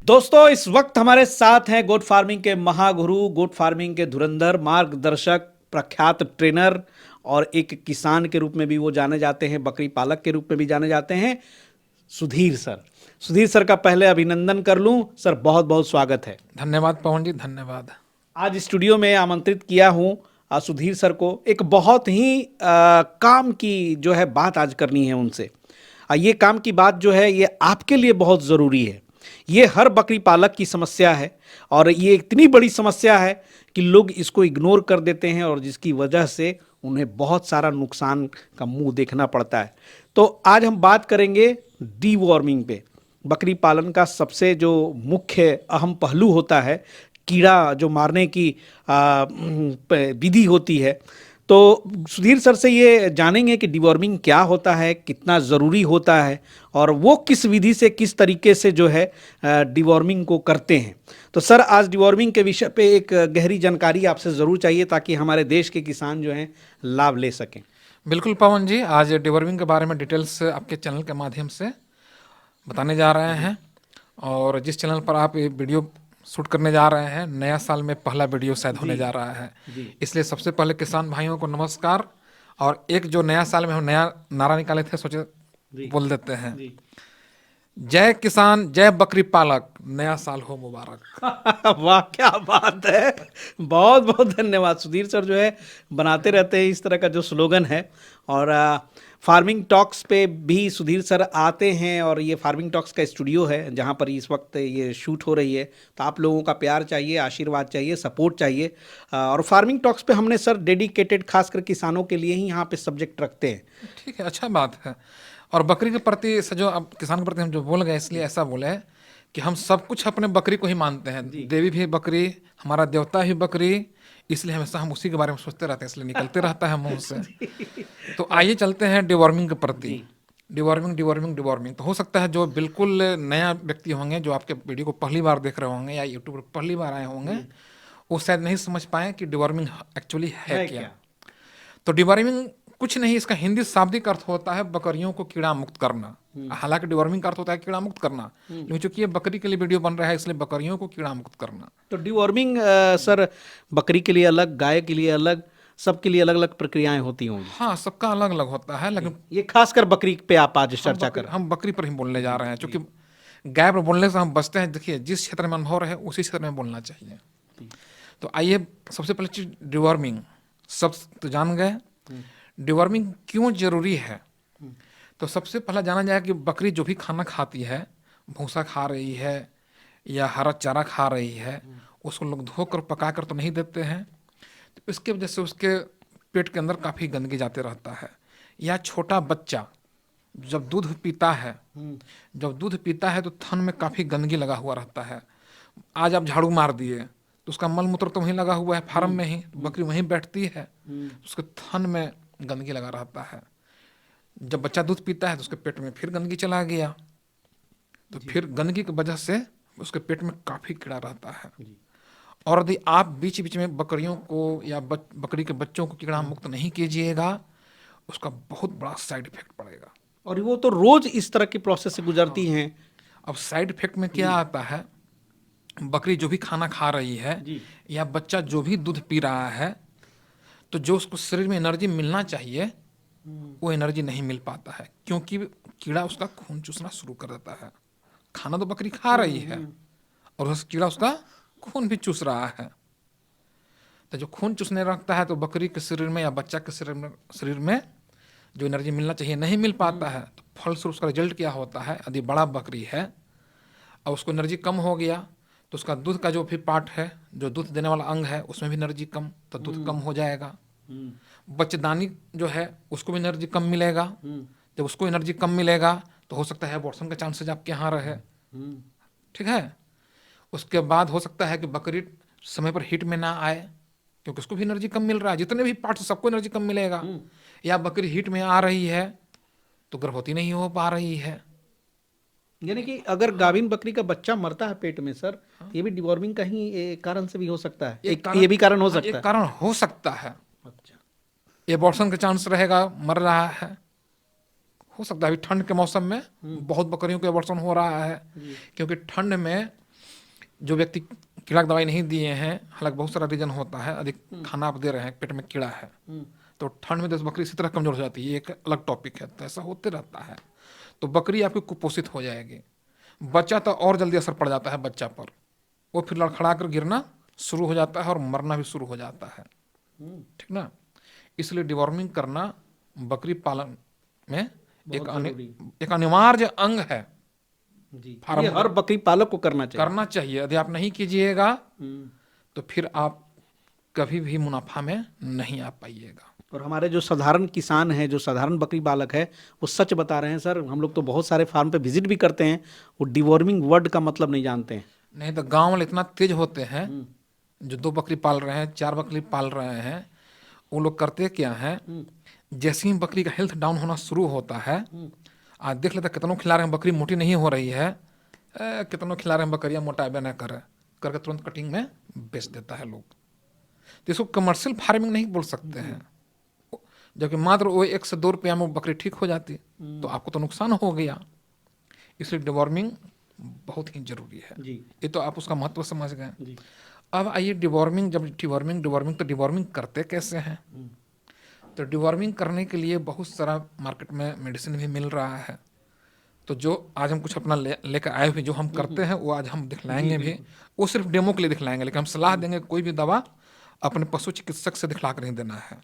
दोस्तों इस वक्त हमारे साथ हैं गोट फार्मिंग के महागुरु, गोट फार्मिंग के धुरंधर, मार्गदर्शक, प्रख्यात ट्रेनर और एक किसान के रूप में भी वो जाने जाते हैं, बकरी पालक के रूप में भी जाने जाते हैं, सुधीर सर। सुधीर सर का पहले अभिनंदन कर लूं। सर बहुत बहुत स्वागत है। धन्यवाद पवन जी, धन्यवाद। आज स्टूडियो में आमंत्रित किया हूं सुधीर सर को। एक बहुत ही काम की जो है बात आज करनी है उनसे। ये काम की बात जो है ये आपके लिए बहुत ज़रूरी है। ये हर बकरी पालक की समस्या है और ये इतनी बड़ी समस्या है कि लोग इसको इग्नोर कर देते हैं और जिसकी वजह से उन्हें बहुत सारा नुकसान का मुंह देखना पड़ता है। तो आज हम बात करेंगे डीवॉर्मिंग पे। बकरी पालन का सबसे जो मुख्य अहम पहलू होता है, कीड़ा जो मारने की विधि होती है। तो सुधीर सर से ये जानेंगे कि डिवॉर्मिंग क्या होता है, कितना ज़रूरी होता है और वो किस विधि से, किस तरीके से जो है डिवॉर्मिंग को करते हैं। तो सर आज डिवॉर्मिंग के विषय पे एक गहरी जानकारी आपसे ज़रूर चाहिए ताकि हमारे देश के किसान जो हैं लाभ ले सकें। बिल्कुल पवन जी, आज डिवर्मिंग के बारे में डिटेल्स आपके चैनल के माध्यम से बताने जा रहे हैं। और जिस चैनल पर आप ये वीडियो शूट करने जा रहे हैं, नया साल में पहला वीडियो शायद होने जा रहा है, इसलिए सबसे पहले किसान भाइयों को नमस्कार। और एक जो नया साल में हम नया नारा निकाले थे, सोचे बोल देते हैं, जय किसान जय बकरी पालक, नया साल हो मुबारक। वाह क्या बात है। बहुत बहुत धन्यवाद। सुधीर सर जो है बनाते रहते हैं इस तरह का जो स्लोगन है। और फार्मिंग टॉक्स पे भी सुधीर सर आते हैं और ये फार्मिंग टॉक्स का स्टूडियो है जहाँ पर इस वक्त ये शूट हो रही है। तो आप लोगों का प्यार चाहिए, आशीर्वाद चाहिए, सपोर्ट चाहिए। और फार्मिंग टॉक्स पे हमने सर डेडिकेटेड खासकर किसानों के लिए ही यहाँ पे सब्जेक्ट रखते हैं। ठीक है, अच्छा बात है। और बकरी के प्रति से जो अब किसान के प्रति हम जो बोल गए, इसलिए ऐसा बोले कि हम सब कुछ अपने बकरी को ही मानते हैं। देवी भी बकरी, हमारा देवता भी बकरी, इसलिए हमेशा हम उसी के बारे में सोचते रहते हैं, इसलिए निकलते रहता है मुंह से। तो आइए चलते हैं डिवॉर्मिंग के प्रति। डिवॉर्मिंग डिवॉर्मिंग डिवॉर्मिंग तो हो सकता है जो बिल्कुल नया व्यक्ति होंगे, जो आपके वीडियो को पहली बार देख रहे होंगे या यूट्यूब पर पहली बार आए होंगे, वो शायद नहीं समझ पाए कि डिवॉर्मिंग एक्चुअली है क्या। तो डिवॉर्मिंग कुछ नहीं, इसका हिंदी शाब्दिक अर्थ होता है बकरियों को कीड़ा मुक्त करना। हालांकि डिवॉर्मिंग का अर्थ होता है कीड़ा मुक्त करना, लेकिन चूंकि ये बकरी के लिए वीडियो बन रहा है, इसलिए बकरियों को कीड़ा मुक्त करना। तो डिवॉर्मिंग सर बकरी के लिए अलग, गाय के लिए अलग, सबके लिए अलग अलग प्रक्रियाएं होती होंगी। हाँ, सबका अलग अलग होता है, लेकिन ये खासकर बकरी पे आप आज चर्चा कर। हम बकरी पर ही बोलने जा रहे हैं, क्योंकि गाय पर बोलने से हम बचते हैं। देखिए, जिस क्षेत्र में अनुभव रहे उसी क्षेत्र में बोलना चाहिए। तो आइए, सबसे पहले चीज डिवॉर्मिंग, सब तो जान गए। डिवॉर्मिंग क्यों जरूरी है? तो सबसे पहला जाना जाए कि बकरी जो भी खाना खाती है, भूसा खा रही है या हरा चारा खा रही है, उसको लोग धोकर पका कर तो नहीं देते हैं। तो इसके वजह से उसके पेट के अंदर काफ़ी गंदगी जाते रहता है। या छोटा बच्चा जब दूध पीता है, तो थन में काफ़ी गंदगी लगा हुआ रहता है। आज आप झाड़ू मार दिए तो उसका मल मूत्र तो वहीं लगा हुआ है, फार्म में ही, तो बकरी वहीं बैठती है, उसके थन में गंदगी लगा रहता है। जब बच्चा दूध पीता है तो उसके पेट में फिर गंदगी चला गया, तो फिर गंदगी की वजह से उसके पेट में काफ़ी कीड़ा रहता है। और यदि आप बीच बीच में बकरियों को या बकरी के बच्चों को कीड़ा मुक्त नहीं कीजिएगा, उसका बहुत बड़ा साइड इफेक्ट पड़ेगा। और वो तो रोज इस तरह की प्रोसेस से गुजरती हैं। अब साइड इफेक्ट में क्या आता है, बकरी जो भी खाना खा रही है या बच्चा जो भी दूध पी रहा है, तो जो उसको शरीर में एनर्जी मिलना चाहिए वो एनर्जी नहीं मिल पाता है, क्योंकि कीड़ा उसका खून चूसना शुरू कर देता है। खाना तो बकरी खा रही है और उस कीड़ा उसका खून भी चूस रहा है। तो जो खून चूसने लगता है तो बकरी के शरीर में या बच्चा के शरीर में जो एनर्जी मिलना चाहिए नहीं मिल पाता है। तो फलस्वरूप उसका रिजल्ट क्या होता है, यदि बड़ा बकरी है और उसको एनर्जी कम हो गया तो उसका दूध का जो भी पार्ट है, जो दूध देने वाला अंग है, उसमें भी एनर्जी कम, तो दूध कम हो जाएगा। बच्चेदानी जो है उसको भी एनर्जी कम मिलेगा। जब उसको एनर्जी कम मिलेगा तो हो सकता है अबॉर्शन का चांसेस आपके यहाँ रहे। ठीक है। उसके बाद हो सकता है कि बकरी समय पर हिट में ना आए, क्योंकि उसको भी एनर्जी कम मिल रहा है। जितने भी पार्ट सबको एनर्जी कम मिलेगा। या बकरी हिट में आ रही है तो गर्भवती नहीं हो पा रही है। यानी कि अगर गाभिन बकरी का बच्चा मरता है पेट में सर, ये भी डिवॉर्मिंग का ही कारण से भी हो सकता है। ये भी कारण हो सकता है। एक कारण हो सकता है। अच्छा। एबॉर्शन का चांस रहेगा, मर रहा है, हो सकता है। अभी ठंड के मौसम में बहुत बकरियों को एबॉर्शन हो रहा है, क्योंकि ठंड में जो व्यक्ति कीड़ा की दवाई नहीं दिए हैं, हालांकि बहुत सारा रीजन होता है, अधिक खाना आप दे रहे हैं, पेट में कीड़ा है, तो ठंड में तो बकरी इसी तरह कमजोर हो जाती है, ये एक अलग टॉपिक है, तो ऐसा होते रहता है। तो बकरी आपकी कुपोषित हो जाएगी। बच्चा तो और जल्दी असर पड़ जाता है बच्चा पर, वो फिर लड़खड़ा कर गिरना शुरू हो जाता है और मरना भी शुरू हो जाता है, ठीक ना। इसलिए डिवॉर्मिंग करना बकरी पालन में एक अनिवार्य अंग है। जी, फार्म ये हर बकरी पालक को करना चाहिए। करना चाहिए। यदि आप नहीं कीजिएगा तो फिर आप कभी भी मुनाफा में नहीं आ पाइएगा। और हमारे जो साधारण किसान हैं, जो साधारण बकरी पालक है, वो सच बता रहे हैं सर। हम लोग तो बहुत सारे फार्म पे विजिट भी करते हैं, वो डिवॉर्मिंग वर्ड का मतलब नहीं जानते हैं। नहीं तो गांव वाले इतना तेज होते हैं, जो 2 बकरी पाल रहे हैं, 4 बकरी पाल रहे हैं, वो लोग करते क्या है, जैसे ही बकरी का हेल्थ डाउन होना शुरू होता है, आज देख लेते कितनों खिला रहे हैं, बकरी मोटी नहीं हो रही है, कितनों खिला रहे हैं, बकरियां मोटा बना करके तुरंत कटिंग में बेच देता है लोग। तो इसको कमर्शियल फार्मिंग नहीं बोल सकते हैं। जबकि मात्र वो 1 से 2 रुपया में वो बकरी ठीक हो जाती, तो आपको तो नुकसान हो गया। इसलिए डिवॉर्मिंग बहुत ही जरूरी है। जी ये तो आप उसका महत्व समझ गए। जी। अब आइए डिवॉर्मिंग, जब डिवॉर्मिंग तो डिवॉर्मिंग करते कैसे हैं। तो डिवॉर्मिंग करने के लिए बहुत सारा मार्केट में मेडिसिन भी मिल रहा है। तो जो आज हम कुछ अपना लेकर आए हुए जो हम करते हैं, वो आज हम दिखलाएंगे भी। वो सिर्फ डेमो के लिए दिखलाएंगे, लेकिन हम सलाह देंगे कोई भी दवा अपने पशु चिकित्सक से दिखला कर नहीं देना है।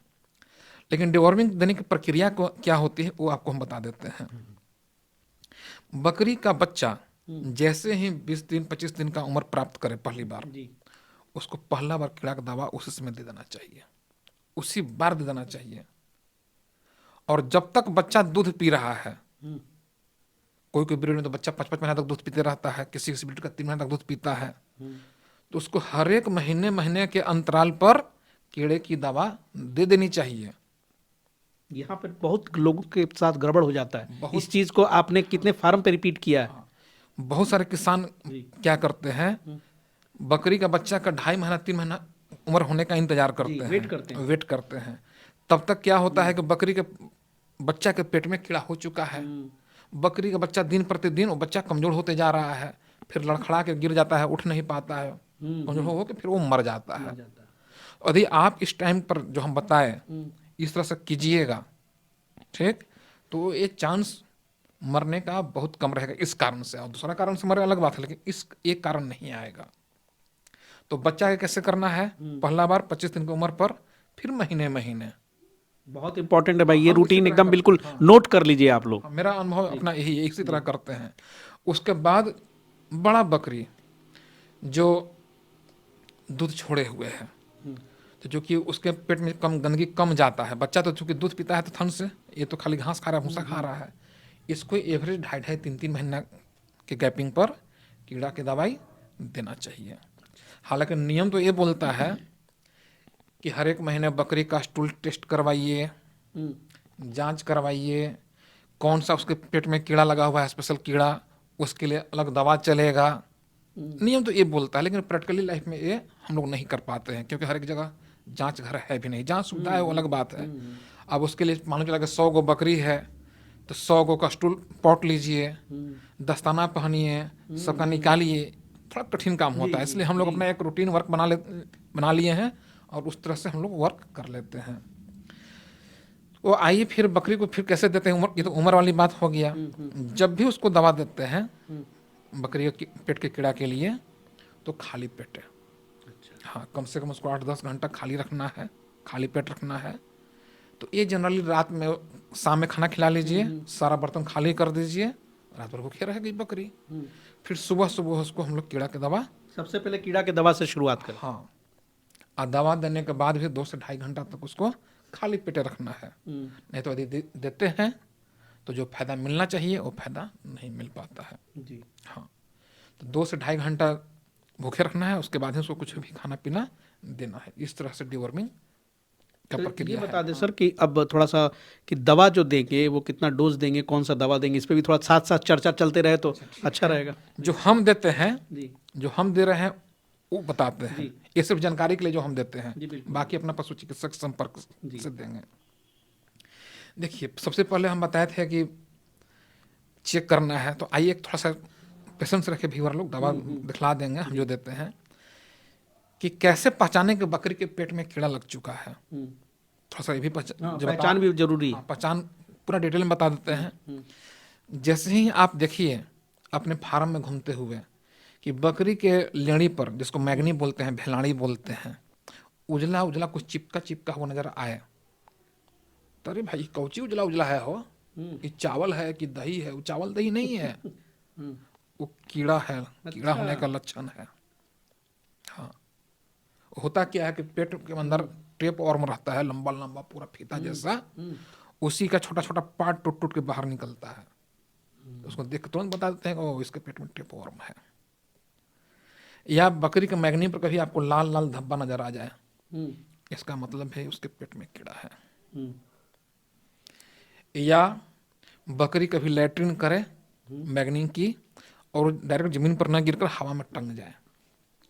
लेकिन डिवॉर्मिंग देने की प्रक्रिया को क्या होती है वो आपको हम बता देते हैं। बकरी का बच्चा जैसे ही 20 दिन 25 दिन का उम्र प्राप्त करे पहली बार, उसको पहला बार कीड़ा का दवा उसी समय दे देना चाहिए, उसी बार दे देना चाहिए। और जब तक बच्चा दूध पी रहा है, कोई कोई ब्रीड में तो बच्चा 5-5 महीने तक दूध पीते रहता है, किसी किसी ब्रीड का 3 महीने तक दूध पीता है, तो उसको हर एक महीने के अंतराल पर कीड़े की दवा दे देनी चाहिए। यहाँ पर बहुत लोगों के साथ गड़बड़ हो जाता है। इस चीज को आपने कितने फार्म पे रिपीट किया है? बहुत सारे किसान क्या करते हैं, बकरी का बच्चा का 2.5 महीना 3 महीना उम्र होने का इंतजार करते हैं, वेट करते हैं। तब तक क्या होता है कि बकरी के बच्चा के पेट में कीड़ा हो चुका है। बकरी का बच्चा दिन प्रतिदिन वो बच्चा कमजोर होते जा रहा है, फिर लड़खड़ा के गिर जाता है, उठ नहीं पाता है, कमजोर हो के फिर वो मर जाता है। यदि आप इस टाइम पर जो हम बताए इस तरह से कीजिएगा, ठीक, तो ये चांस मरने का बहुत कम रहेगा इस कारण से। और दूसरा कारण से मरे अलग बात है, लेकिन इस एक कारण नहीं आएगा। तो बच्चा के कैसे करना है, पहला बार 25 दिन की उम्र पर, फिर महीने बहुत इंपॉर्टेंट है भाई, ये रूटीन एकदम बिल्कुल नोट कर लीजिए आप लोग। मेरा अनुभव अपना यही है, इसी तरह करते हैं। उसके बाद बड़ा बकरी जो दूध छोड़े हुए है, तो जो कि उसके पेट में कम गंदगी कम जाता है, बच्चा तो चूंकि दूध पीता है तो थन से, ये तो खाली घास खा रहा है, भूसा खा रहा है, इसको एवरेज 2.5-3 महीना के गैपिंग पर कीड़ा की दवाई देना चाहिए। हालांकि नियम तो ये बोलता है कि हर एक महीने बकरी का स्टूल टेस्ट करवाइए, जांच करवाइए, कौन सा उसके पेट में कीड़ा लगा हुआ है, स्पेशल कीड़ा, उसके लिए अलग दवा चलेगा। नियम तो ये बोलता है, लेकिन प्रैक्टिकली लाइफ में ये हम लोग नहीं कर पाते हैं, क्योंकि हर एक जगह जांच घर है भी नहीं। जांच सुविधा है वो अलग बात है। अब उसके लिए मान लो चला कि 100 गो बकरी है, तो 100 गो का स्टूल पॉट लीजिए, दस्ताना पहनिए, सबका निकालिए, थोड़ा कठिन काम होता है। इसलिए हम लोग अपना एक रूटीन वर्क बना लिए हैं और उस तरह से हम लोग वर्क कर लेते हैं। वो आइए फिर बकरी को फिर कैसे देते हैं, उम्र, ये तो उम्र वाली बात हो गया। जब भी उसको दवा देते हैं बकरी के पेट के कीड़ा के लिए, तो खाली पेट है। हाँ, कम से कम उसको 8-10 घंटा खाली रखना है, खाली पेट रखना है। तो ये जनरली रात में, शाम में खाना खिला लीजिए, सारा बर्तन खाली कर दीजिए, रात भर भूखे रहेगी बकरी। फिर सुबह उसको हम लोग कीड़ा की दवा, सबसे पहले कीड़ा की दवा से शुरुआत करें। हाँ, और दवा देने के बाद भी 2 से 2.5 घंटा तक उसको खाली पेटे रखना है। नहीं तो यदि देते हैं तो जो फायदा मिलना चाहिए वो फायदा नहीं मिल पाता है जी। हाँ, तो 2 से 2.5 घंटा भूखे रखना है, उसके बाद ही उसको कुछ भी खाना पीना देना है। इस तरह से डिवॉर्मिंग का प्रक्रिया ये बता दें सर कि अब थोड़ा सा कि दवा जो देंगे वो कितना डोज देंगे, कौन सा दवा देंगे, इस पे भी थोड़ा साथ साथ चर्चा चलते रहे तो अच्छा रहेगा। जो हम देते हैं, जी, जो हम दे रहे हैं वो बताते हैं। ये सिर्फ जानकारी के लिए जो हम देते हैं, जी, बिल्कुल। बाकी अपना पशु चिकित्सक संपर्क से देंगे। देखिए, सबसे पहले हम बताए थे कि चेक करना है, तो आइए थोड़ा सा पेशेंस रखे व्यूअर लोग, दवा दिखला देंगे हम जो देते हैं, कि कैसे पहचाने कि बकरी के पेट में कीड़ा लग चुका है। थोड़ा सा ये भी पहचान भी जरूरी है। पहचान पूरा डिटेल में बता देते हैं। जैसे ही आप देखिए अपने फार्म में घूमते हुए कि बकरी के लेड़ी पर, जिसको मैगनी बोलते हैं, भेलाड़ी बोलते हैं, उजला उजला कुछ चिपका चिपका हुआ नजर आए, तो अरे भाई कौची उजला उजला है हो, कि चावल है कि दही है? वो चावल दही नहीं है, वो कीड़ा है, कीड़ा होने का लक्षण है। हाँ, होता क्या है कि पेट के अंदर टेप वर्म रहता है, लंबा लंबा पूरा फीता जैसा, उसी का छोटा छोटा पार्ट टूट टूट के बाहर निकलता है। तो उसको देख तुरंत बता देते हैं ओ इसके पेट में टेप वर्म है। या बकरी के मैगनी पर कभी आपको लाल लाल धब्बा नजर आ जाए, इसका मतलब है उसके पेट में कीड़ा है। या बकरी कभी लैट्रिन करे मैगनी की और डायरेक्ट जमीन पर न गिरकर हवा में टंग जाए।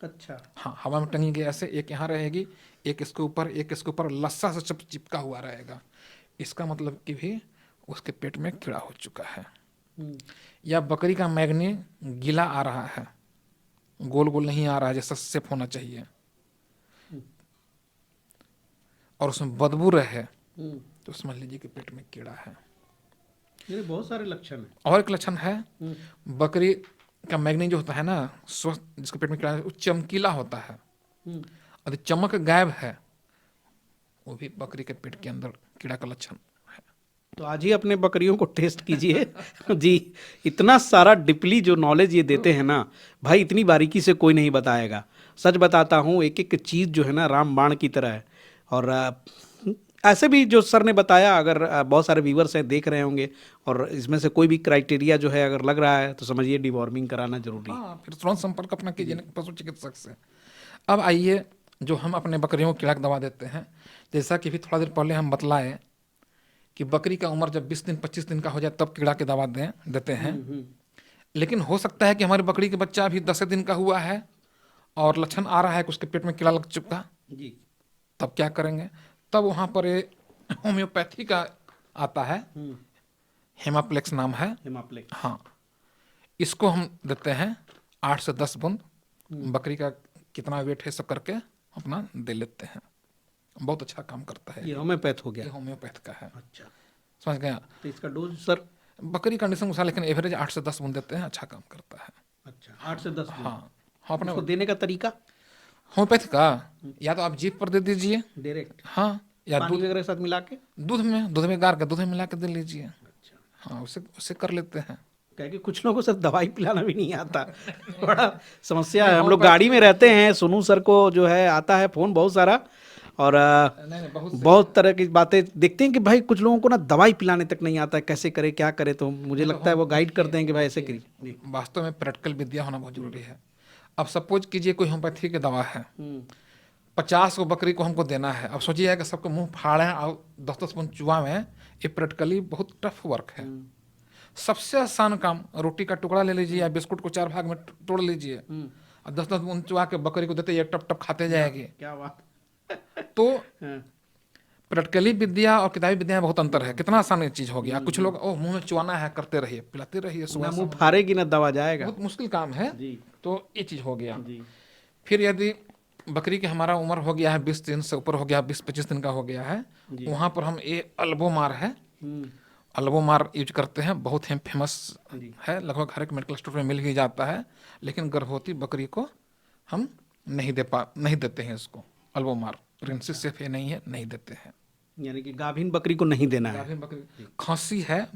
अच्छा। हाँ, हवा में टंगी ऐसे, एक यहाँ रहेगी, एक इसके ऊपर, एक इसके ऊपर, लस्सा से चिपका हुआ रहेगा, इसका मतलब कि भी उसके पेट में कीड़ा हो चुका है। या बकरी का मैगनी गीला आ रहा है, गोल गोल नहीं आ रहा है जैसा सेफ होना चाहिए, और उसमें बदबू रहे, तो समझ लीजिए कि पेट में कीड़ा है। ये बहुत सारे लक्षण हैं। और एक लक्षण है, बकरी का मैगनी जो होता है ना, स्वस्थ, जिसके पेट में कीड़ा है, वो चमकीला होता है, और चमक गायब है, वो भी बकरी के पेट के अंदर कीड़ा का लक्षण है। तो आज ही अपने बकरियों को टेस्ट कीजिए। जी, इतना सारा डीपली जो नॉलेज ये देते हैं ना भाई, इतनी बारीकी से कोई नहीं बताएगा। सच बताता हूँ, एक एक चीज़ जो है ना राम बाण की तरह है। और ऐसे भी जो सर ने बताया, अगर बहुत सारे व्यूवर्स हैं देख रहे होंगे और इसमें से कोई भी क्राइटेरिया जो है अगर लग रहा है, तो समझिए डिवॉर्मिंग कराना जरूरी है। हाँ, फिर तुरंत संपर्क अपना कीजिए पशु चिकित्सक से। अब आइए, जो हम अपने बकरियों को कीड़ा की दवा देते हैं, जैसा कि भी थोड़ा देर पहले हम बतलाए कि बकरी का उम्र जब 20 दिन 25 दिन का हो जाए तब कीड़ा की दवा देते हैं। लेकिन हो सकता है कि हमारी बकरी के बच्चा अभी 10 दिन का हुआ है और लक्षण आ रहा है कि उसके पेट में कीड़ा लग चुका जी। तब क्या करेंगे? तब वहाँ पर होम्योपैथी का आता है, हेमाप्लेक्स नाम है। हेमाप्लेक्स। हाँ, इसको हम देते हैं 8 से 10 बूंद, बकरी का कितना वेट है सब करके अपना दे लेते हैं। बहुत अच्छा काम करता है। ये होम्योपैथ हो गया। ये होम्योपैथ का है। अच्छा, समझ गया? तो इसका डोज सर? बकरी कंडीशन अनुसार, लेकिन एवरेज 8 से 10 बूंद देते हैं, अच्छा काम करता है। अच्छा, 8 से 10। हाँ हाँ, अपने उसको देने का तरीका? होम्योपैथ का या तो आप जीभ पर दे दीजिए डायरेक्ट? हाँ, या पानी वगैरह के साथ मिला के? दूध में गार के दूध में मिला के दे लीजिए। अच्छा। हाँ, उससे कर लेते हैं। क्या कि कुछ लोगों को सर दवाई पिलाना भी नहीं आता। बड़ा समस्या है। हम लोग गाड़ी में रहते हैं, सोनू सर को जो है आता है फ़ोन बहुत सारा, और बहुत तरह की बातें देखते हैं कि भाई कुछ लोगों को ना दवाई पिलाने तक नहीं आता है, कैसे करे क्या करे, तो मुझे लगता है वो गाइड करते हैं कि भाई ऐसे करिए। वास्तव में प्रैक्टिकल विद्या होना बहुत जरूरी है। अब सपोज कीजिए कोई होम्योपैथी की दवा है, 50 को बकरी को हमको देना है। अब सोचिए कि सबको मुंह फाड़े और 10-10 बूंद चुआवें, ये प्रैक्टिकली बहुत टफ वर्क है। सबसे आसान काम, रोटी का टुकड़ा ले लीजिए या बिस्कुट को 4 भाग में तोड़ लीजिए और 10-10 बूंद चुआ के बकरी को देते, ये टप टप खाते जाएगी। क्या बात। तो प्रैक्टिकली विद्या और किताबी विद्या में बहुत अंतर है। कितना आसान ये चीज हो गया। कुछ लोग ओ मुंह में चुआना है, करते रहिए, पिलाते रहिए, ना सुबह मुंह फाड़ेगी ना दवा जाएगा। बहुत मुश्किल काम है। जी। तो ये चीज हो गया। जी। फिर यदि बकरी की हमारा उम्र हो गया है 20 दिन से ऊपर हो गया, 20-25 दिन का हो गया है, वहां पर हम ये अल्बोमार है, अल्बोमार यूज करते हैं। बहुत ही फेमस है, लगभग हर एक मेडिकल स्टोर में मिल ही जाता है। लेकिन गर्भवती बकरी को हम नहीं देते हैं इसको अल्बोमार। प्रिंसेस सेफ ये नहीं है, नहीं देते हैं। यानी कि गाभिन बकरी को नहीं देना है। गाभिन बकरी, खांसी है,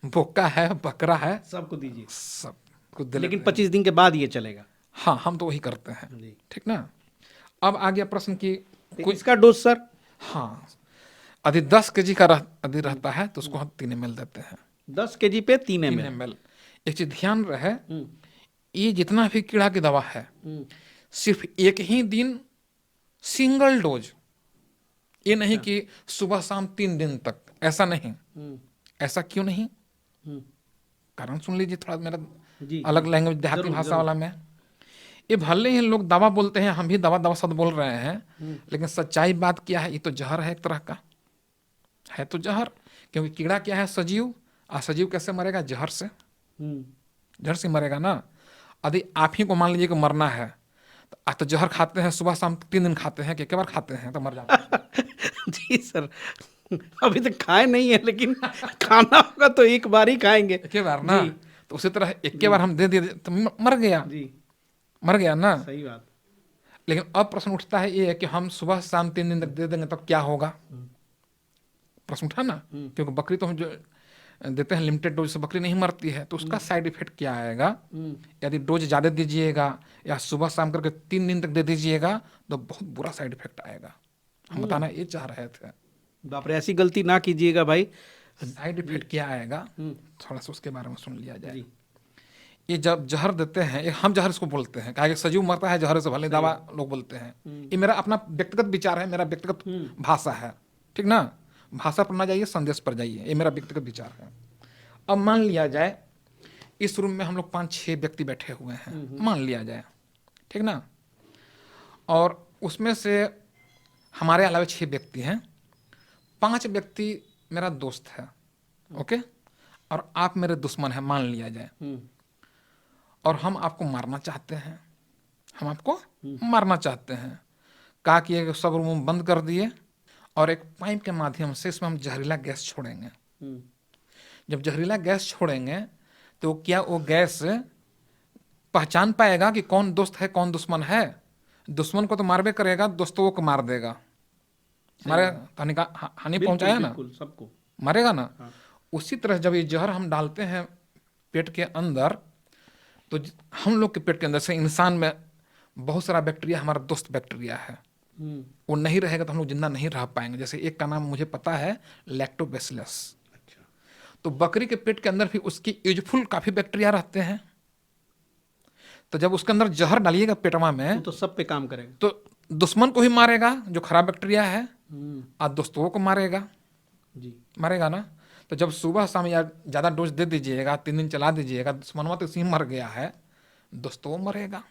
बोका है, बकरा है, सबको दीजिए, सब को दे लेकिन लेते हैं। 25 दिन के बाद ये चलेगा। हाँ, हम तो वही करते हैं। जी। ठीक ना? अब आ गया प्रश्न की कोई इसका डोज सर? हाँ, यदि 10 kg का यदि रहता है तो उसको हम 3 ml देते हैं। 10 kg पे 3 3 ml। ml। एक चीज ध्यान रहे, ये जितना भी कीड़ा की दवा है सिर्फ एक ही दिन सिंगल डोज, ये नहीं कि सुबह शाम 3 दिन तक, ऐसा नहीं। ऐसा क्यों नहीं? कारण सुन लीजिए थोड़ा, मेरा जी, अलग लैंग्वेज देहाती भाषा वाला में। ये भले ही लोग दवा बोलते हैं, हम भी दवा दवा शब्द बोल रहे हैं, लेकिन सच्चाई बात क्या है? ये तो जहर है, एक तरह का है तो जहर। क्योंकि कीड़ा क्या है? सजीव। सजीव कैसे मरेगा? जहर से। जहर से मरेगा ना। यदि आप ही को मान लीजिए कि मरना है, तो आप तो जहर खाते हैं सुबह शाम 3 दिन खाते हैं कि एक बार खाते हैं तो मर जाते हैं। जी सर, अभी तक खाए नहीं है, लेकिन खाना होगा तो एक बार ही खाएंगे। एक ही बार ना, जी तो उसी तरह एक के बार हम दे दिए तो मर गया, जी, मर गया ना। सही बात। लेकिन अब प्रश्न उठता है ये है कि हम सुबह शाम 3 दिन तक दे देंगे तो क्या होगा, प्रश्न उठा ना। क्योंकि बकरी तो हम जो देते हैं लिमिटेड डोज से बकरी नहीं मरती है, तो उसका साइड इफेक्ट क्या आएगा। यदि डोज ज़्यादा दीजिएगा या सुबह शाम करके 3 दिन तक दे दीजिएगा तो बहुत बुरा साइड इफेक्ट आएगा। हम बताना ये चाह रहे थे। बाप रे, ऐसी गलती ना कीजिएगा भाई। साइड इफेक्ट क्या आएगा, थोड़ा सा उसके बारे में सुन लिया जाए। जी ये जब जहर देते हैं, ये हम जहर इसको बोलते हैं, कहा कि सजीव मरता है जहर से, भले दवा लोग बोलते हैं। ये मेरा अपना व्यक्तिगत विचार है, मेरा व्यक्तिगत भाषा है, ठीक ना। भाषा पर ना जाइए, संदेश पर जाइए, ये मेरा व्यक्तिगत विचार है। अब मान लिया जाए इस रूम में हम लोग 5-6 व्यक्ति बैठे हुए हैं, मान लिया जाए, ठीक ना। और उसमें से हमारे अलावा 6 व्यक्ति हैं, 5 व्यक्ति मेरा दोस्त है, ओके, और आप मेरे दुश्मन हैं, मान लिया जाए। और हम आपको मारना चाहते हैं, हम आपको मारना चाहते हैं। कहा कि ये सब रूम बंद कर दिए और एक पाइप के माध्यम से इसमें हम जहरीला गैस छोड़ेंगे। जब जहरीला गैस छोड़ेंगे तो क्या वो गैस पहचान पाएगा कि कौन दोस्त है कौन दुश्मन है। दुश्मन को तो मारबे करेगा, दोस्तों को मार देगा, मारेगा, हानि पहुंचाया ना, बिल्कुल सबको मारेगा ना। उसी तरह जब ये जहर हम डालते हैं पेट के अंदर, तो हम लोग के पेट के अंदर से इंसान में बहुत सारा बैक्टीरिया हमारा दोस्त बैक्टीरिया है, वो नहीं रहेगा तो हम लोग जिंदा नहीं रह पाएंगे। जैसे एक का नाम मुझे पता है, लैक्टोबैसिलस। अच्छा, तो बकरी के पेट के अंदर भी उसकी यूजफुल काफी बैक्टीरिया रहते हैं। तो जब उसके अंदर जहर डालिएगा पेटवा वो में, तो सब पे काम करेगा। तो दुश्मन को ही मारेगा जो खराब बैक्टीरिया है, और दोस्तों को मारेगा, जी मारेगा ना। तो जब सुबह शाम या ज़्यादा डोज दे दीजिएगा, 3 दिन चला दीजिएगा, दुश्मनवा तो इसी में मर गया है, दोस्तों मरेगा।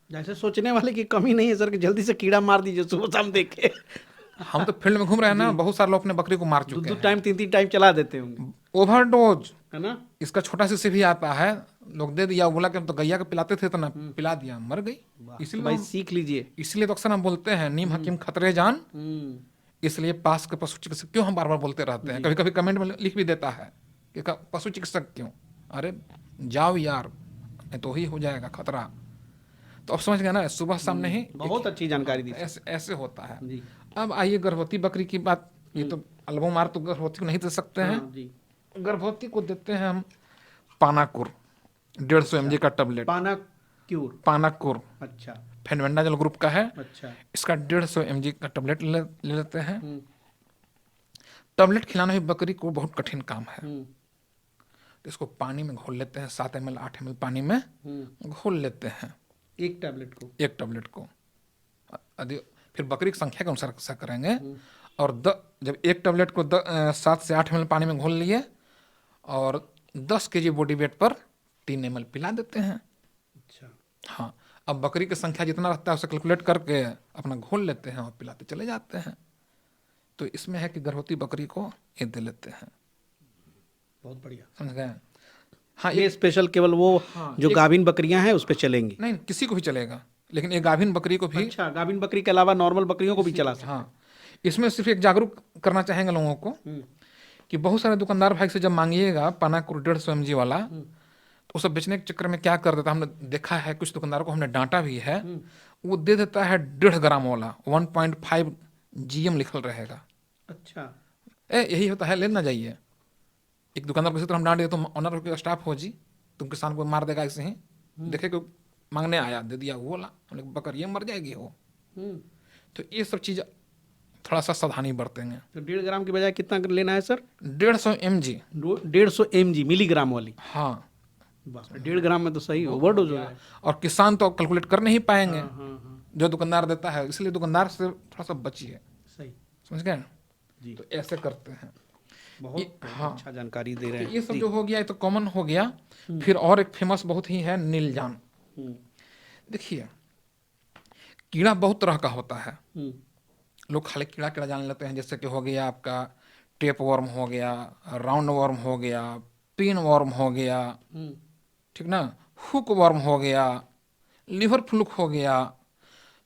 जैसे सोचने वाले की कमी नहीं है सर कि जल्दी से कीड़ा मार दीजिए सुबह शाम देख के। हम तो फील्ड में घूम रहे हैं ना, बहुत सारे लोग अपने बकरी को मार दो चुके दो हैं। टाइम 3-3 टाइम चला देते होंगे, ओवरडोज, है ना। इसका छोटा सी भी आता है, लोग दे दिया, बोला कि हम तो गैया को पिलाते थे तो ना पिला दिया, मर गई। तो इसलिए भाई सीख लीजिए। इसलिए तो अक्सर हम बोलते हैं नीम हकीम खतरे जान। इसलिए पास के पशु चिकित्सक क्यों हम बार बार बोलते रहते हैं। कभी कभी कमेंट में लिख भी देता है कि पशु चिकित्सक क्यों, अरे जाओ यार, नहीं तो ही हो जाएगा खतरा। तो अब समझ गए ना, सुबह शाम नहीं, बहुत अच्छी जानकारी दी सर। ऐसे ऐसे होता है। जी अब आइए गर्भवती बकरी की बात। ये तो अल्बो मार तो गर्भवती को नहीं दे सकते हैं। हाँ, जी गर्भवती को देते हैं हम पानाकुर 150 mg का टैबलेट। पाना क्यूर, पानाकुर अच्छा फेनवेंडाजोल ग्रुप का है। अच्छा। इसका 150 mg का टैबलेट ले लेते हैं। टैबलेट खिलाना भी बकरी को बहुत कठिन काम है। तो इसको पानी में घोल लेते हैं, 7 ml 8 ml पानी में घोल लेते हैं एक टैबलेट को, एक टैबलेट को। फिर बकरी की संख्या के अनुसार ऐसा करेंगे। और जब एक टैबलेट को 7 से 8 ml पानी में घोल लिए और 10 kg बॉडी वेट पर 3 ml पिला देते हैं। अच्छा हाँ, अब बकरी की संख्या जितना रहता है उसे कैलकुलेट करके अपना घोल लेते हैं और पिलाते चले जाते हैं। तो इसमें है कि गर्भवती बकरी को ये दे लेते हैं। बहुत बढ़िया। समझ गए। हाँ, ये स्पेशल केवल वो जो गाभिन बकरियां हैं उस पे चलेंगी। नहीं, किसी को भी चलेगा, लेकिन एक गाभिन बकरी को भी। अच्छा, गाभिन बकरी के अलावा नॉर्मल बकरियों को भी चला सकते हैं। हाँ, इसमें सिर्फ एक जागरूक करना चाहेंगे लोगों को कि बहुत सारे दुकानदार भाई से जब मांगिएगा पानाकुर 150 mg वाला, तो वो सब बेचने के चक्कर में क्या कर देता, हमने देखा है कुछ दुकानदारों को, हमने डांटा भी है। वो दे देता है 1.5 ग्राम वाला, 1.5 GM लिखल रहेगा। अच्छा, यही होता है, ले ना जाइए। एक दुकानदार को इसी तरह हम डांट दिए तो ऑनर के स्टाफ हो जी, तुम किसान को मार देगा ऐसे ही, देखे को मांगने आया, दे दिया वो वाला, हमने बकरी मर जाएगी वो। तो ये सब चीज़ थोड़ा सा सावधानी बरतेंगे। तो 1.5 ग्राम की बजाय कितना लेना है सर? 150 mg। 150 mg मिलीग्राम वाली। हाँ, 1.5 ग्राम में तो सही ओवरडोज हो जाए। और किसान तो कैलकुलेट कर नहीं पाएंगे हाँ, जो दुकानदार देता है, इसलिए दुकानदार से थोड़ा सा बचिए। सही, समझ गए जी। तो ऐसे करते हैं। बहुत अच्छा जानकारी दे रहे तो हैं। ये सब जो हो गया ये तो कॉमन हो गया। फिर और एक फेमस बहुत ही है नीलजान। देखिए, कीड़ा बहुत तरह का होता है। लोग खाली कीड़ा कीड़ा जान लेते हैं, जैसे कि हो गया आपका टेप वर्म हो गया, राउंड वर्म हो गया, पिन वर्म हो गया, ठीक ना, हुक वर्म हो गया, लिवर फ्लूक हो गया,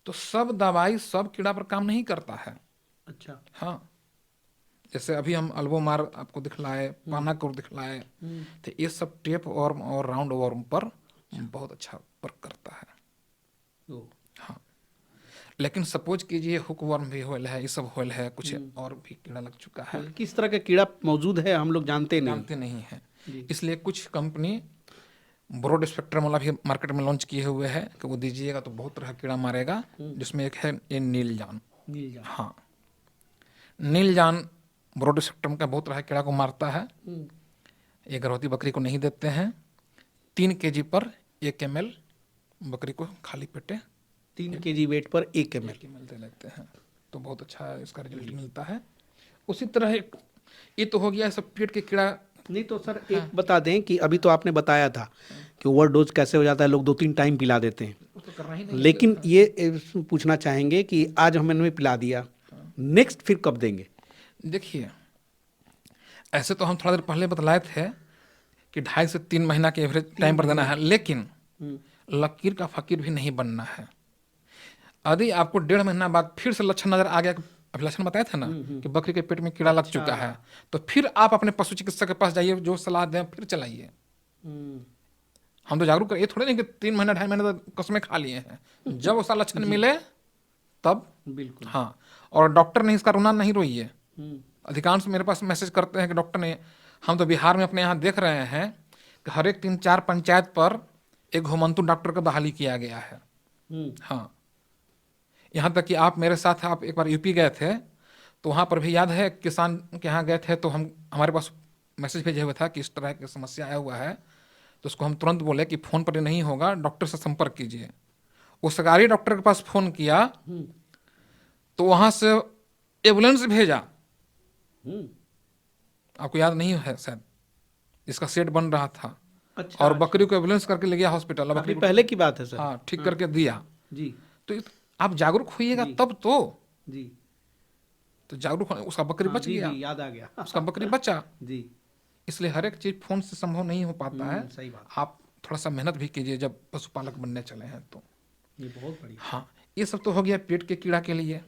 तो सब दवाई सब कीड़ा पर काम नहीं करता है। अच्छा। हाँ, जैसे अभी हम अल्बोमार आपको दिखलाए, पानाकोर दिखलाए, तो ये सब टेप वर्म और राउंड वर्म पर बहुत अच्छा वर्क करता है। ओ, हाँ, लेकिन सपोज कीजिए हुक वर्म भी होल है, ये सब होल है, कुछ और भी कीड़ा लग चुका है, मतलब किस तरह का कीड़ा मौजूद है हम लोग जानते नहीं। जानते नहीं है। जी। इसलिए कुछ कंपनी ब्रॉड स्पेक्ट्रम वाला भी मार्केट में लॉन्च किए हुए हैं कि वो दीजिएगा तो बहुत तरह का कीड़ा मारेगा, जिसमें एक है ये नीलजान। नील जान। हाँ, नीलजान ब्रॉड स्पेक्ट्रम का बहुत तरह के कीड़ा को मारता है। ये गर्भवती बकरी को नहीं देते हैं। 3 kg पर 1 ml बकरी को खाली पेटे 3 kg वेट पर 1 ml। 1 ml दे लेते हैं, तो बहुत अच्छा इसका रिजल्ट मिलता है। उसी तरह ये तो हो गया सब पेट के कीड़ा। नहीं तो सर एक बता दें कि अभी तो आपने बताया था कि ओवरडोज कैसे हो जाता है, लोग 2-3 टाइम पिला देते हैं, वो तो करना ही नहीं। लेकिन ये पूछना चाहेंगे कि आज हमने पिला दिया, नेक्स्ट फिर कब देंगे? देखिए, ऐसे तो हम थोड़ा देर पहले बतलाए थे कि 2.5 से 3 महीना के एवरेज टाइम पर देना है, लेकिन लकीर का फकीर भी नहीं बनना है। यदि आपको 1.5 महीना बाद फिर से लक्षण नजर आ गया, अभी लक्षण बताया था ना कि बकरी के पेट में कीड़ा लग चुका है, तो फिर आप अपने पशु चिकित्सक के पास जाइए, जो सलाह दें फिर चलाइए। हम तो जागरूक करिए, थोड़े नहीं कि 3 महीना 2.5 महीना तो कसमें खा लिए हैं। जब उसका लक्षण मिले तब। बिल्कुल। हाँ, और डॉक्टर ने इसका रोना नहीं रोइए। अधिकांश मेरे पास मैसेज करते हैं कि डॉक्टर ने, हम तो बिहार में अपने यहाँ देख रहे हैं कि हर एक 3-4 पंचायत पर एक घुमंतु डॉक्टर का बहाली किया गया है। हाँ, यहाँ तक कि आप मेरे साथ आप एक बार यूपी गए थे, तो वहाँ पर भी याद है किसान के यहाँ गए थे, तो हमारे पास मैसेज भेजे हुए था कि इस तरह की समस्या आया हुआ है, तो उसको हम तुरंत बोले कि फ़ोन पर नहीं होगा, डॉक्टर से संपर्क कीजिए। वो सरकारी डॉक्टर के पास फ़ोन किया, तो वहाँ से एम्बुलेंस भेजा। आपको याद नहीं है शायद, इसका सेट बन रहा था। अच्छा, और बकरी को एम्बुलेंस करके ले गया हॉस्पिटल। काफी पहले की बात है सर। हाँ, ठीक करके दिया। जी। तो आप जागरूक होइएगा तब तो। जी। तो जागरूक होने, उसका बकरी बच जी गया, जी याद आ गया। उसका बकरी बचा। जी। इसलिए हर एक चीज फोन से संभव नहीं हो पाता है। सही बात। आप थोड़ा सा मेहनत भी कीजिए जब पशुपालक बनने चले हैं तो। ये बहुत बढ़िया। हाँ, ये सब तो हो गया पेट के कीड़ा के लिए।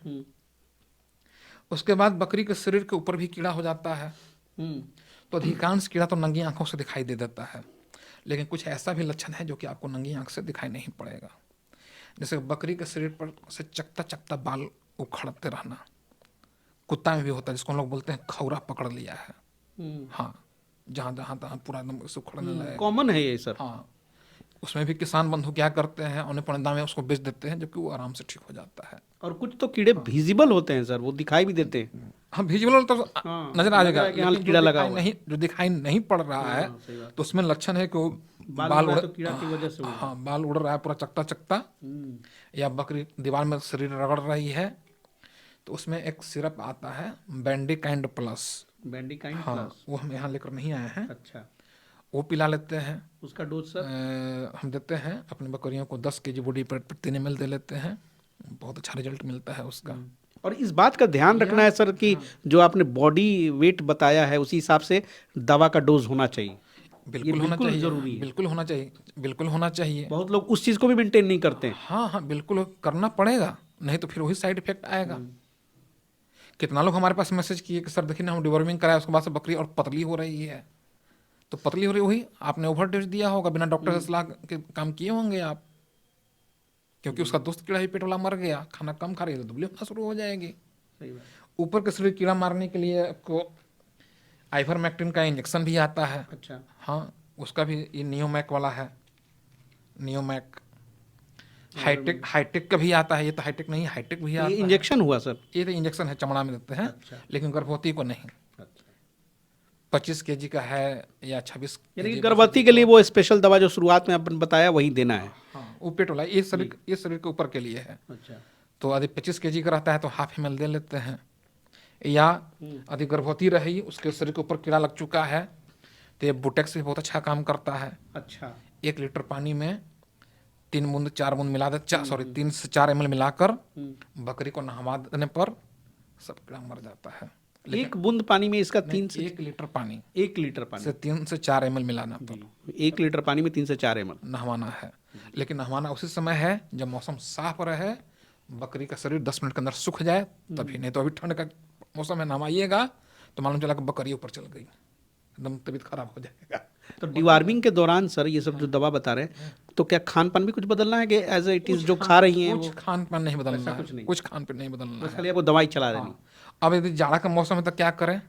उसके बाद बकरी के शरीर के ऊपर भी कीड़ा हो जाता है। तो अधिकांश कीड़ा तो नंगी आंखों से दिखाई दे देता है, लेकिन कुछ ऐसा भी लक्षण है जो कि आपको नंगी आंख से दिखाई नहीं पड़ेगा। जैसे बकरी के शरीर पर से चकता चकता बाल उखड़ते रहना। कुत्ता में भी होता है, जिसको हम लोग बोलते हैं खौरा पकड़ लिया है। हाँ, जहाँ जहाँ तहाँ पूरा एकदम उखड़ने लगे। कॉमन है ये सर। हाँ, उसमें भी किसान बंधु क्या करते हैं, औने पौने दाम में उसको बेच देते हैं, जबकि वो आराम से ठीक हो जाता है। और कुछ तो कीड़े विजिबल होते हैं सर, वो दिखाई भी देते हैं। हाँ, विजिबल तो नजर आ जाएगा, कि हाँ, लेकिन कीड़ा लगा हुआ है। जो दिखाई नहीं पड़ रहा है, सही बात। तो उसमें लक्षण है कि वो बाल बाल उड़ उड़, तो कीड़ा की वजह से हुआ। हाँ, बाल उड़ रहा है पूरा चकता चकता, या बकरी दीवार में शरीर रगड़ रही है। तो उसमें एक सिरप आता है बैंडिकाइंड प्लस। बैंडिकाइंड हाँ, प्लस। वो हम यहाँ लेकर नहीं आए हैं। अच्छा, वो पिला लेते हैं। उसका डोज सर? हम देते हैं अपनी बकरियों को 10 kg बॉडी पर 3 ml दे लेते हैं। बहुत अच्छा रिजल्ट मिलता है उसका। और इस बात का ध्यान रखना है सर कि जो आपने बॉडी वेट बताया है उसी हिसाब से दवा का डोज होना चाहिए। बिल्कुल होना चाहिए, जरूरी है। बिल्कुल होना चाहिए, बिल्कुल होना चाहिए। बहुत लोग उस चीज को भी मेंटेन नहीं करते हैं। हाँ हाँ, बिल्कुल करना पड़ेगा, नहीं तो फिर वही साइड इफेक्ट आएगा। कितना लोग हमारे पास मैसेज किए कि सर देखिए ना, हम डिवॉर्मिंग कराया, उसके बाद से बकरी और पतली हो रही है। तो पतली हो रही, वही आपने ओवर डोज दिया होगा, बिना डॉक्टर से सलाह के काम किए होंगे आप, क्योंकि उसका दोस्त कीड़ा ही पेट वाला मर गया, खाना कम खा रही है तो दुबली होना शुरू हो जाएगी। सही बात। ऊपर के शरीर कीड़ा मारने के लिए आपको आइवरमेक्टिन का इंजेक्शन भी आता है। अच्छा। हाँ, उसका भी ये नियोमैक वाला है, नियोमैक। हाईटेक का भी आता है, ये तो हाईटेक नहीं, हाईटेक भी आता ये है। इंजेक्शन हुआ सर? ये तो इंजेक्शन है, चमड़ा में देते हैं। अच्छा। लेकिन गर्भवती को नहीं। अच्छा। 25 kg का है या 26 यानी कि kg गर्भवती के लिए वो स्पेशल दवा जो शुरुआत में अपन बताया वही देना है। हाँ, वो पेट वाला, ये शरीर के ऊपर के लिए है। अच्छा। तो यदि 25 kg का रहता है तो 1/2 ml दे लेते हैं। या यदि गर्भवती रही, उसके शरीर के ऊपर कीड़ा लग चुका है, तो ये बुटेक्स भी बहुत अच्छा काम करता है। अच्छा। 1 लीटर पानी में 3 बूंद 4 बूंद मिला दे, 3 से 4 ml मिलाकर बकरी को नहवा देने पर सब कीड़ा मर जाता है। एक बूंद पानी में इसका 1 लीटर पानी 1 लीटर पानी से 3 से 4 ml मिलाना पड़ता 1 लीटर पानी में 3 से 4 ml नहवाना है। लेकिन नहवाना उसी समय है जब मौसम साफ रहे, बकरी का शरीर 10 मिनट के अंदर सूख जाए तभी, नहीं तो अभी ठंड का मौसम है, नहवाइएगा तो मालूम चला कि बकरी ऊपर चल गई, एकदम तबीयत खराब हो जाएगा। तो डिवार्मिंग के दौरान सर ये सब जो दवा बता रहे हैं, तो क्या खान पान भी कुछ बदलना है कि एज इट इज जो खा रही हैं कुछ वो खान पान नहीं बदलना है, कुछ नहीं। कुछ खान पान नहीं बदलना बस है। खाली आपको दवाई चला देनी? हाँ। अब यदि जाड़ा का मौसम है तो क्या करें?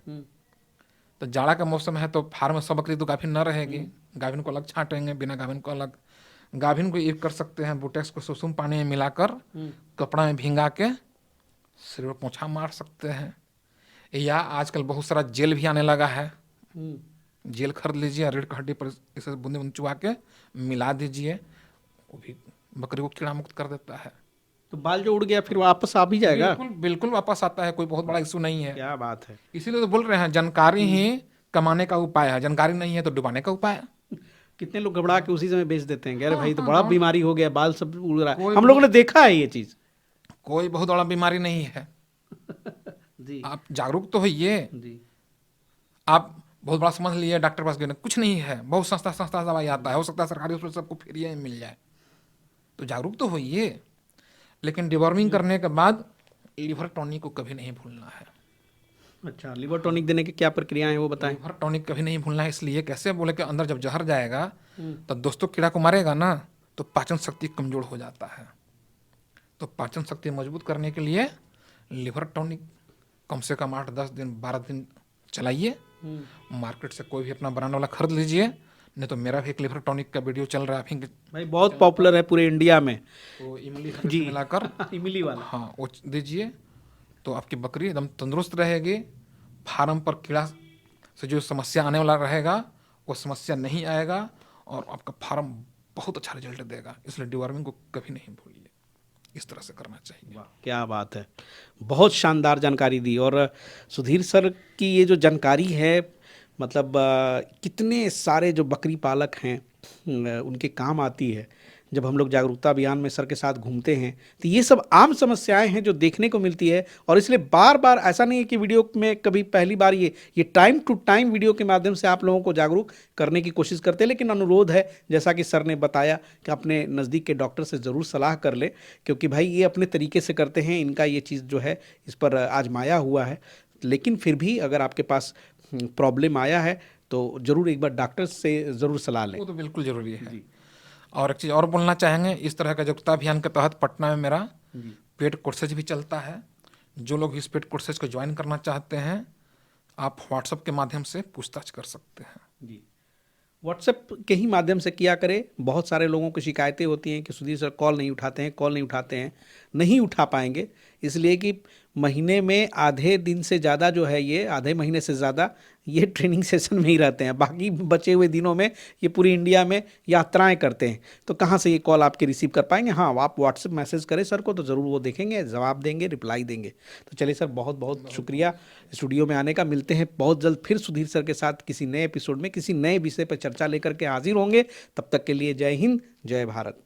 तो जाड़ा का मौसम है तो फार्म में सब बकरी तो गाभिन न रहेगी, गाभिन को अलग छांटेंगे, बिना गाभिन को अलग। गाभिन को ये कर सकते हैं, बुटेक्स को सुसुम पानी में मिलाकर कपड़ा में भिंगा के सिर पर पोंछा मार सकते हैं, या आजकल बहुत सारा जेल भी आने लगा है, जेल खरीद लीजिए, रीढ़ की हड्डी पर इसे बूंदे बूंदे चुआ के मिला दीजिए, वो भी बकरी को कीड़ा मुक्त कर देता है। तो बाल जो उड़ गया फिर वापस आ भी जाएगा? बिल्कुल बिल्कुल वापस आता है, कोई बहुत बड़ा इशू नहीं है। क्या बात है! इसीलिए तो बोल रहे हैं जानकारी ही कमाने का उपाय है, जानकारी नहीं है तो डुबाने का उपाय है। कितने लोग घबरा के उसी समय बेच देते हैं, कह रहे हाँ, भाई तो हाँ, बड़ा हाँ। बीमारी हो गया, बाल सब उड़ रहा है। कोई हम लोगों ने देखा है ये चीज। कोई बहुत बड़ा बीमारी नहीं है, जी आप जागरूक तो होइए। जी आप बहुत बड़ा समझ लिए डॉक्टर के पास गए, कुछ नहीं है, बहुत सस्ता दवाई आता है, हो सकता है सरकारी हॉस्पिटल सबको फ्री में मिल जाए, तो जागरूक तो होइए। लेकिन डिवॉर्मिंग करने के बाद लिवर टॉनिक को कभी नहीं भूलना है। अच्छा, लिवर टॉनिक देने की क्या प्रक्रिया है वो बताएं? लिवर टॉनिक कभी नहीं भूलना है, इसलिए कैसे बोले कि अंदर जब जहर जाएगा तब दोस्तों कीड़ा को मारेगा ना, तो पाचन शक्ति कमजोर हो जाता है। तो पाचन शक्ति मजबूत करने के लिए लिवर टॉनिक कम से कम 8-10 दिन 12 दिन चलाइए। मार्केट से कोई भी अपना ब्रांड वाला खरीद लीजिए, नहीं तो मेरा भी एक लिवर टॉनिक का वीडियो चल रहा है अभी, भाई बहुत पॉपुलर है पूरे इंडिया में। तो इमली जी मिलाकर इमली वाला, हाँ वो दीजिए, तो आपकी बकरी एकदम तंदुरुस्त रहेगी। फार्म पर कीड़ा से जो समस्या आने वाला रहेगा वो समस्या नहीं आएगा, और आपका फार्म बहुत अच्छा रिजल्ट देगा। इसलिए डिवॉर्मिंग को कभी नहीं भूलिए, इस तरह से करना चाहिए। क्या बात है, बहुत शानदार जानकारी दी। और सुधीर सर की ये जो जानकारी है, मतलब कितने सारे जो बकरी पालक हैं उनके काम आती है। जब हम लोग जागरूकता अभियान में सर के साथ घूमते हैं तो ये सब आम समस्याएं हैं जो देखने को मिलती है। और इसलिए बार बार ऐसा नहीं है कि वीडियो में कभी पहली बार ये टाइम टू टाइम वीडियो के माध्यम से आप लोगों को जागरूक करने की कोशिश करते हैं। लेकिन अनुरोध है, जैसा कि सर ने बताया, कि अपने नज़दीक के डॉक्टर से ज़रूर सलाह कर ले, क्योंकि भाई ये अपने तरीके से करते हैं, इनका ये चीज़ जो है इस पर आजमाया हुआ है। लेकिन फिर भी अगर आपके पास प्रॉब्लम आया है तो ज़रूर एक बार डॉक्टर से ज़रूर सलाह लें। वो तो बिल्कुल जरूरी है। और एक चीज़ और बोलना चाहेंगे, इस तरह का जागरूकता अभियान के तहत पटना में मेरा पेड कोर्सेज भी चलता है। जो लोग इस पेड कोर्सेज को ज्वाइन करना चाहते हैं, आप व्हाट्सएप के माध्यम से पूछताछ कर सकते हैं। जी, व्हाट्सएप के ही माध्यम से किया करें। बहुत सारे लोगों की शिकायतें होती हैं कि सुधीर सर कॉल नहीं उठाते हैं। नहीं उठा पाएंगे, इसलिए कि महीने में आधे दिन से ज़्यादा जो है, ये आधे महीने से ज़्यादा ये ट्रेनिंग सेशन में ही रहते हैं। बाकी बचे हुए दिनों में ये पूरी इंडिया में यात्राएं करते हैं, तो कहाँ से ये कॉल आपके रिसीव कर पाएंगे। हाँ, आप व्हाट्सएप मैसेज करें सर को तो ज़रूर वो देखेंगे, जवाब देंगे, रिप्लाई देंगे। तो चलिए सर, बहुत बहुत शुक्रिया स्टूडियो में आने का। मिलते हैं बहुत जल्द फिर सुधीर सर के साथ किसी नए एपिसोड में, किसी नए विषय पर चर्चा लेकर के हाजिर होंगे। तब तक के लिए जय हिंद, जय भारत।